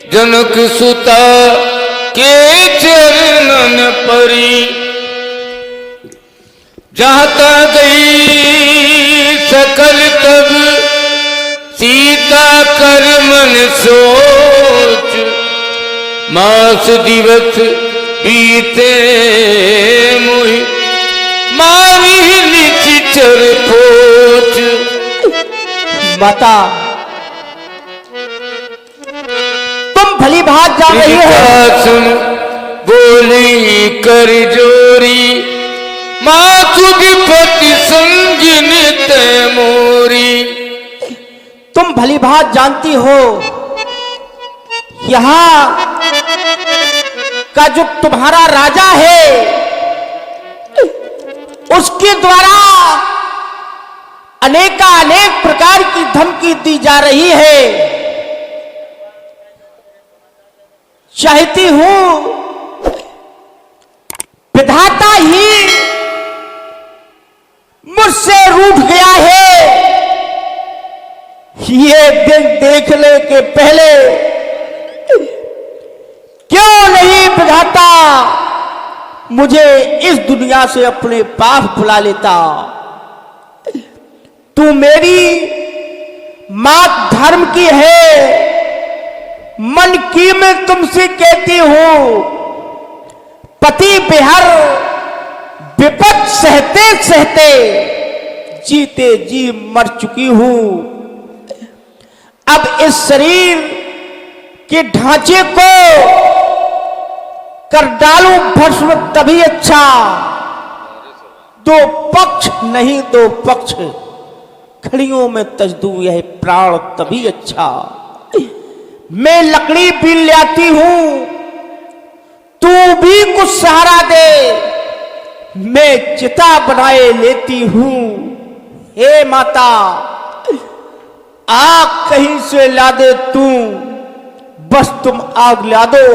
जनक सुता के चरणन परी। जाता गई सकल तब सीता कर मन सोच। मास दिवस बीते मोहि मारी निचिचर पोच। माता तुम भली भात जा रही हो। सुन बोली कर जोरी मातु विपत्ति संगिन ते मोरी। तुम भली भात जानती हो यहाँ का जो तुम्हारा राजा है उसके द्वारा अनेक प्रकार की धमकी दी जा रही है। चाहती हूं विधाता ही मुझसे रूठ गया है। ये दिन देखने के पहले क्यों नहीं विधाता मुझे इस दुनिया से अपने पास बुला लेता। तू मेरी मात धर्म की है। मन की मैं तुमसे कहती हूं पति बिहर विपद सहते सहते जीते जी मर चुकी हूं। अब इस शरीर के ढांचे को कर डालूं भस्म तभी अच्छा। दो पक्ष नहीं दो पक्ष खड़ियों में तज दूं यह प्राण तभी अच्छा। मैं लकड़ी भी लाती हूं तू भी कुछ सहारा दे। मैं चिता बनाए लेती हूं। हे माता आग कहीं से ला दे तू बस तुम आग ला दो।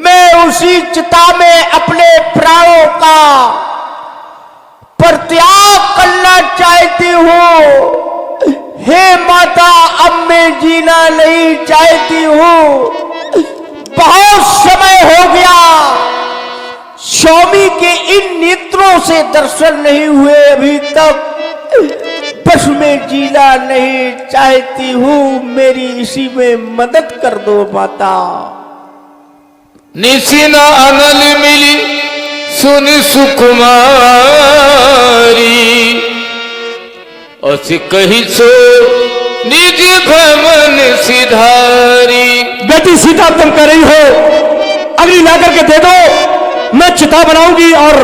मैं उसी चिता में अपने प्राणों का परित्याग करना चाहती हूं। हे माता अब मैं जीना नहीं चाहती हूं। बहुत समय हो गया स्वामी के इन नेत्रों से दर्शन नहीं हुए अभी तक। बस मैं जीना नहीं चाहती हूं। मेरी इसी में मदद कर दो माता। निशिना अनल मिली सुन सुकुमारी। अस कही सो निज भवन सिधारी। बेटी सीता तुम कर रही हो अग्नि ला करके दे दो। मैं चिता बनाऊंगी और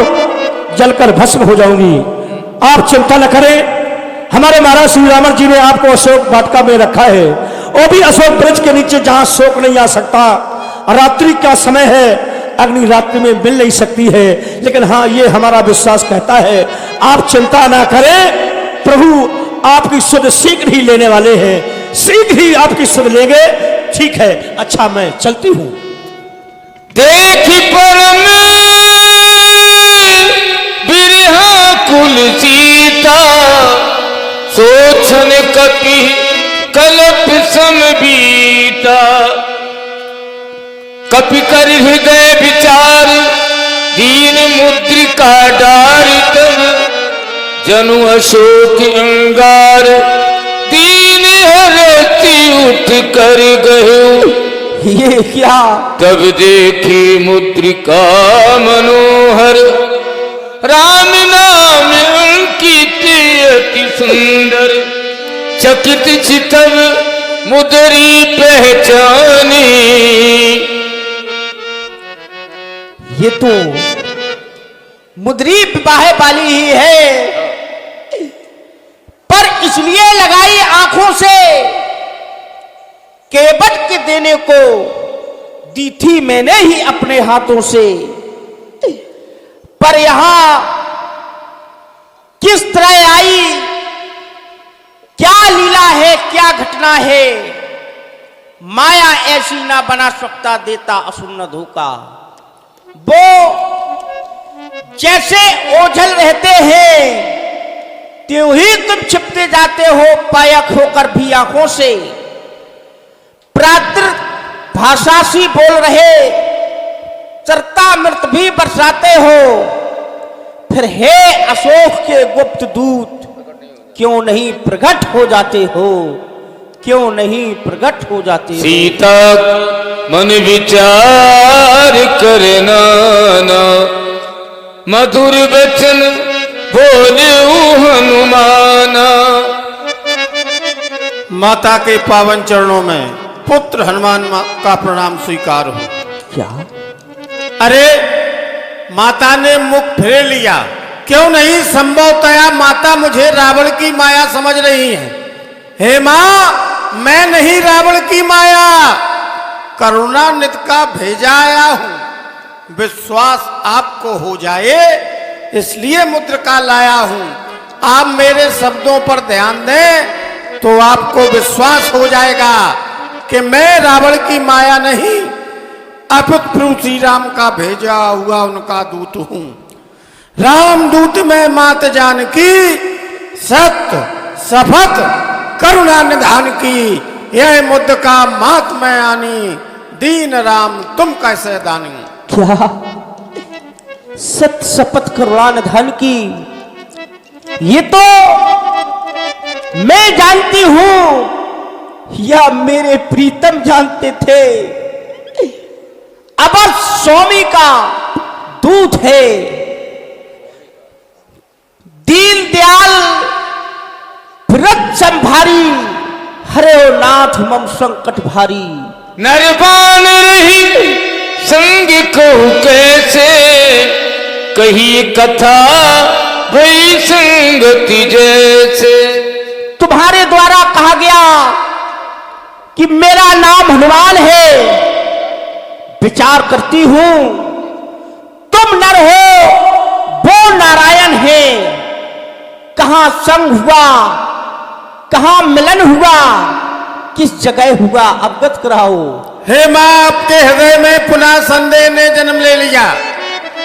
जलकर भस्म हो जाऊंगी। आप चिंता न करें। हमारे महाराज श्री रामन जी ने आपको अशोक वाटिका में रखा है। वो भी अशोक वृक्ष के नीचे जहां शोक नहीं आ सकता। रात्रि का समय है अग्नि रात्रि में मिल नहीं सकती है। लेकिन हाँ ये हमारा विश्वास कहता है आप चिंता ना करें। प्रभु आपकी सुध शीघ्र ही लेने वाले हैं। शीघ्र ही आपकी सुध लेंगे। ठीक है अच्छा मैं चलती हूं। देखी परम बिरहा कुल सीता सोचन कपि कल्प सम बीता। कपि कर हृदय विचार दीन मुद्रिका डार। तब जनु अशोक अंगार दीन हरती उठ कर गए। ये क्या तब देखी मुद्रिका मनोहर राम नाम अंकित अति सुंदर। चकित चितव मुद्री पहचानी। ये तो मुद्री विवाह वाली ही है पर इसलिए लगाई आंखों से केवट के देने को दी थी मैंने ही अपने हाथों से। पर यहां किस तरह आई क्या लीला है क्या घटना है। माया ऐसी ना बना सकता देता असुर न धोखा। वो जैसे ओझल रहते हैं त्यों ही तुम छिपते जाते हो पायक होकर भी आंखों से। प्रातः भाषा सी बोल रहे, चरता मृत भी बरसाते हो, फिर हे अशोक के गुप्त दूत क्यों नहीं प्रकट हो जाते हो, क्यों नहीं प्रकट हो जाते हो। सीता मन विचार करे नाना, मधुर वचन बोले हनुमाना। माता के पावन चरणों में पुत्र हनुमान का प्रणाम स्वीकार हो। क्या? अरे माता ने मुख फेर लिया, क्यों नहीं संभवतया माता मुझे रावण की माया समझ रही है। हे मां, मैं नहीं रावण की माया, करुणा नित का भेजा आया हूं। विश्वास आपको हो जाए इसलिए मुद्र का लाया हूं। आप मेरे शब्दों पर ध्यान दें तो आपको विश्वास हो जाएगा कि मैं रावण की माया नहीं, अपितु प्रभु श्री राम का भेजा हुआ उनका दूत हूं। राम दूत में मात जानकी, सत्य शपथ करुणा निधान की, यह मुद्द का मात में आनी, दीन राम तुम कैसे दानी। क्या? सत्य शपथ करुणा निधान की, ये तो मैं जानती हूं या मेरे प्रीतम जानते थे। अब स्वामी का दूत है, दीन दयाल व्रत संभारी, हरे ओ नाथ मम संकट भारी। नरबान रही संग को कैसे, कही कथा भई संगति जैसे। तुम्हारे द्वारा कहा गया कि मेरा नाम हनुमान है, विचार करती हूं तुम नर हो, वो नारायण है। कहां संग हुआ, कहां मिलन हुआ, किस जगह हुआ, अवगत कराओ। हे मां, आपके हृदय में पुनः संदेह ने जन्म ले लिया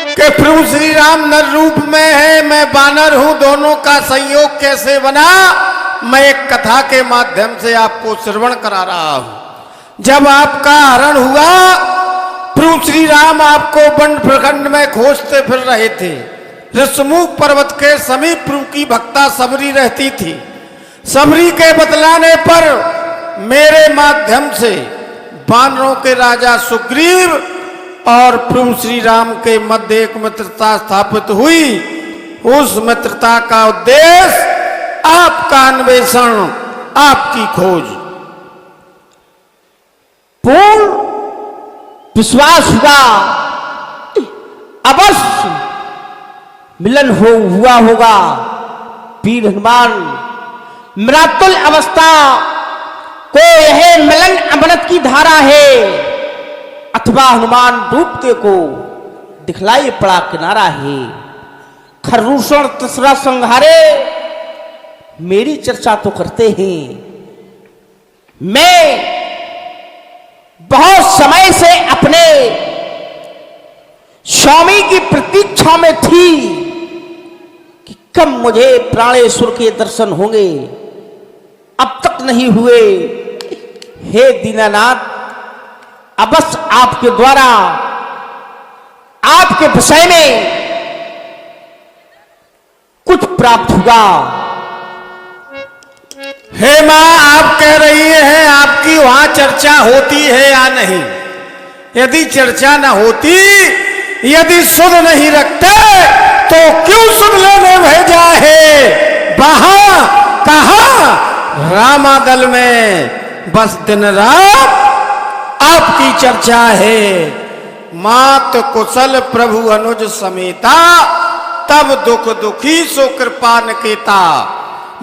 कि प्रभु श्री राम नर रूप में है, मैं बानर हूं, दोनों का संयोग कैसे बना। मैं एक कथा के माध्यम से आपको श्रवण करा रहा हूं। जब आपका हरण हुआ, प्रभु श्री राम आपको वन प्रखंड में खोजते फिर रहे थे। ऋषमुख पर्वत के समीप प्रभु की भक्ता सबरी रहती थी। सबरी के बतलाने पर मेरे माध्यम से वानरों के राजा सुग्रीव और प्रभु श्री राम के मध्य एक मित्रता स्थापित हुई। उस मित्रता का उद्देश्य आपका अन्वेषण, आपकी खोज। पूर्ण विश्वास हुआ, अवश्य मिलन हुआ होगा। वीर हनुमान, मृतुल अवस्था को यह मिलन अमृत की धारा है, अथवा हनुमान डूबते को दिखलाई पड़ा किनारा है। खरदूषण तीसरा संहारे, मेरी चर्चा तो करते हैं। मैं बहुत समय से अपने स्वामी की प्रतीक्षा में थी कि कब मुझे प्राणेश्वर के दर्शन होंगे, अब तक नहीं हुए। हे दीनानाथ, अवश्य आपके द्वारा आपके विषय में कुछ प्राप्त होगा। हे मां, आप कह रही हैं आपकी वहां चर्चा होती है या नहीं। यदि चर्चा न होती, यदि सुध नहीं रखते तो क्यों सुध लेने भेजा है। वहां कहा रामादल में बस दिन रात आपकी चर्चा है। मात कुशल प्रभु अनुज समेता, तब दुख दुखी सो कृपा निकेता।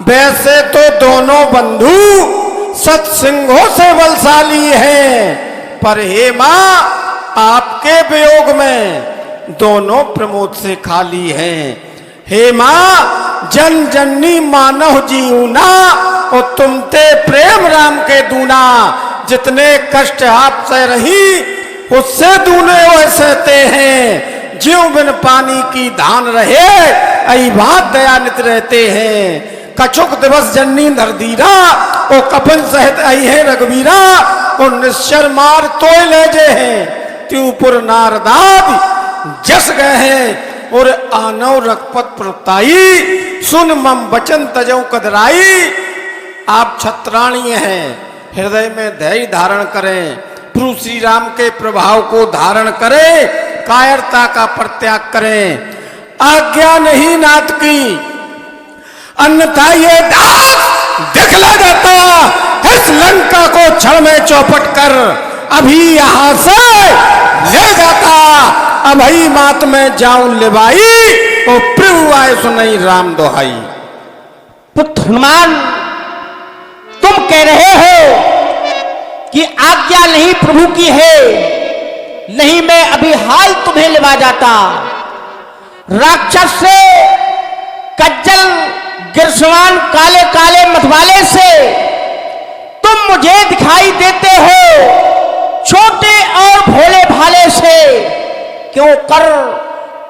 वैसे तो दोनों बंधु सत्सिंहों से बलशाली हैं, पर हे मां, आपके वियोग में दोनों प्रमोद से खाली हैं। हे मां, जन जननी मानव जीवना, और तुम ते प्रेम राम के दूना। जितने कष्ट आपसे रही, उससे दूने वह सहते हैं। ज्यों बिन पानी की धान रहे, ऐ बात दयानित रहते हैं। कछुक दिवस जननी धरदीरा ओ कफन सहित आई है रघुवीरा और निश्चर मार तोय ले जे हैं त्यूपुर नारदाद जस गए हैं और आनव रघपत प्रताई सुन मम वचन तजौ कदराई। आप छत्राणीय हैं, हृदय में धैर्य धारण करें, प्रभु श्री राम के प्रभाव को धारण करें, कायरता का परित्याग करें। आज्ञा नहीं नाथ की अन्यथा ये दास दिखला जाता, इस लंका को क्षण में चौपट कर अभी यहां से ले जाता। अभई मात में जाऊं लेवाई और प्रभु आए सुनई राम दोहाई। पुत्र हनुमान, तुम कह रहे हो कि आज्ञा नहीं प्रभु की है, नहीं मैं अभी हाल तुम्हें लेवा जाता। राक्षस से, कज्जल गिरसवान काले काले मतवाले से तुम मुझे दिखाई देते हो, छोटे और भोले भाले से क्यों कर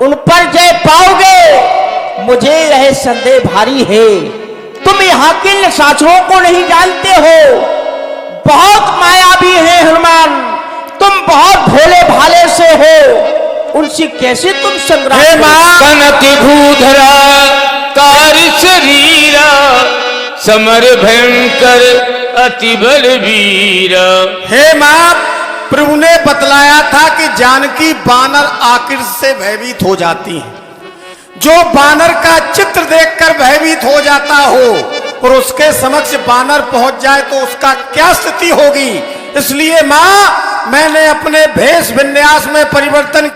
उन पर जय पाओगे, मुझे यह संदेह भारी है। तुम यहाँ के शासनों को नहीं जानते हो, बहुत मायावी है हनुमान, तुम बहुत भोले भाले से हो, उनसे कैसे तुम संग्राम कनक भूधरा कारी शरीरा समर भयंकर अति बलवीरा। हे मां, प्रभु ने बतलाया था कि जानकी बानर आकृति से भयभीत हो जाती है। जो बानर का चित्र देखकर भयभीत हो जाता हो और उसके समक्ष बानर पहुंच जाए तो उसका क्या स्थिति होगी। इसलिए मां, मैंने अपने भेष विन्यास में परिवर्तन